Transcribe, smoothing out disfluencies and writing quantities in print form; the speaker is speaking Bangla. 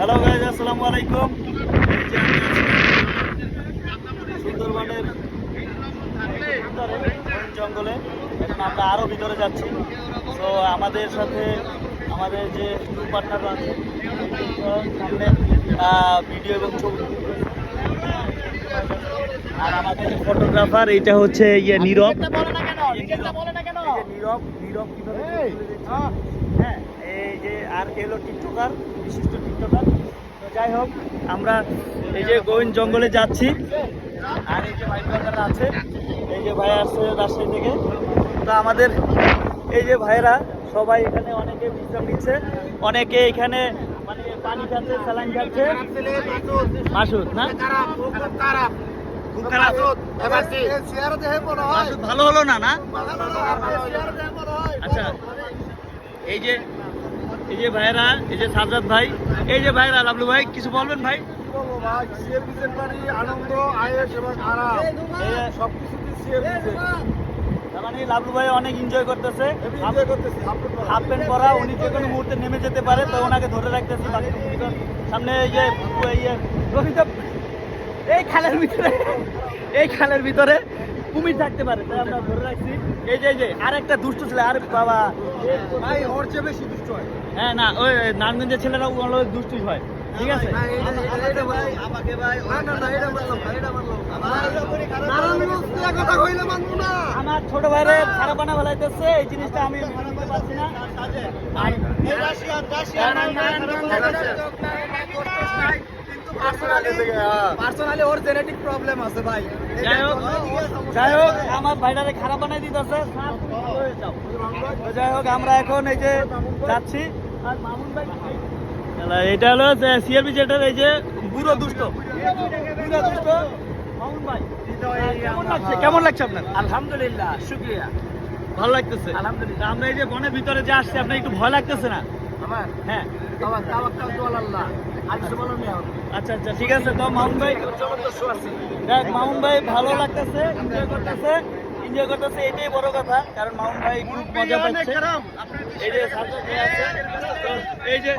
হ্যালো গাইজ, আসসালামু আলাইকুম। সুন্দরবনের জঙ্গলে এখন আমরা আরও ভিতরে যাচ্ছি। তো আমাদের সাথে আমাদের যে পার্টনার আছে সামনে ভিডিও এবং ছবি, আর আমাদের যে ফটোগ্রাফার এইটা হচ্ছে নীরব। নীরব হ্যাঁ, এই যে আর এলো টিকটকার, বিশিষ্ট টিকটকার। তো যাই হোক, আমরা এই যে গোবিন্দ জঙ্গলে যাচ্ছি, আর এই যে ভাই ব্রাদাররা আছে, এই যে ভাই আসছে রাজশাহী থেকে। তো আমাদের এই যে ভাইরা সবাই এখানে অনেকে বিশ্রাম নিচ্ছে, অনেকে এখানে মানে পানি খাচ্ছে, স্যালাইন খাচ্ছে। মাসুদ না খুব খারাপ, ভালো হলো না না। আচ্ছা, এই যে ভাইরা, এই যে সাজ্জাদ ভাই, এই যে ভাইরা, লাবলু ভাই কিছু বলবেন ভাই? আনন্দ, আয়েশ এবং আরাম সবকিছু। মানে লাবলু ভাই অনেক এনজয় করতেছে, হাফ প্যান্ট পরা, উনি যে কোনো মুহূর্তে নেমে যেতে পারে, তো ওনাকে ধরে রাখতেছি। সামনে এই যে এই খালের ভিতরে কুমির থাকতে পারে, তাই আমরা ধরে রাখছি। এই যে আরেকটা দুষ্ট ছেলে, আর বাবা ভাই ওর চেয়ে বেশি দুষ্ট হয়। হ্যাঁ না, ওই নারায়ণগঞ্জের ছেলেরা দুষ্টই হয়, ঠিক আছে। আমার ছোট ভাইরে খারাপ বানা ফেলাইতেছে, এই জিনিসটা আমি বুঝতে পারছি না। পার্সোনালি ওর জেনেটিক প্রবলেম আছে ভাই। যাই হোক আমার ভাইটারে খারাপ বানাই দিতেছে। যাই হোক, আমরা এখন এই যে যাচ্ছি। আর মামুন ভাই, এটা হলো সিআরপি জেটের এই যে বুড়ো দুষ্ট মামুন ভাই। কেমন লাগছে আপনার? আলহামদুলিল্লাহ, শুকরিয়া। ভালো লাগতেছে আলহামদুলিল্লাহ। আমরা এই যে বনের ভিতরে যে আসছি, আপনার একটু ভয় লাগতেছে না? আমার হ্যাঁ, তাওয়াক্কাল তো আল্লাহ, আর কিছু বলার নেই আমার। আচ্ছা ঠিক আছে। তো মামুন ভাই, দেখ মামুন ভাই ভালো লাগতেছে, এনজয় করতেছে, এটাই বড় কথা। কারণ মামুন ভাই খুব মজা পাচ্ছে। এই যে সাজ্জাদ ভাই আছে, তো এই যে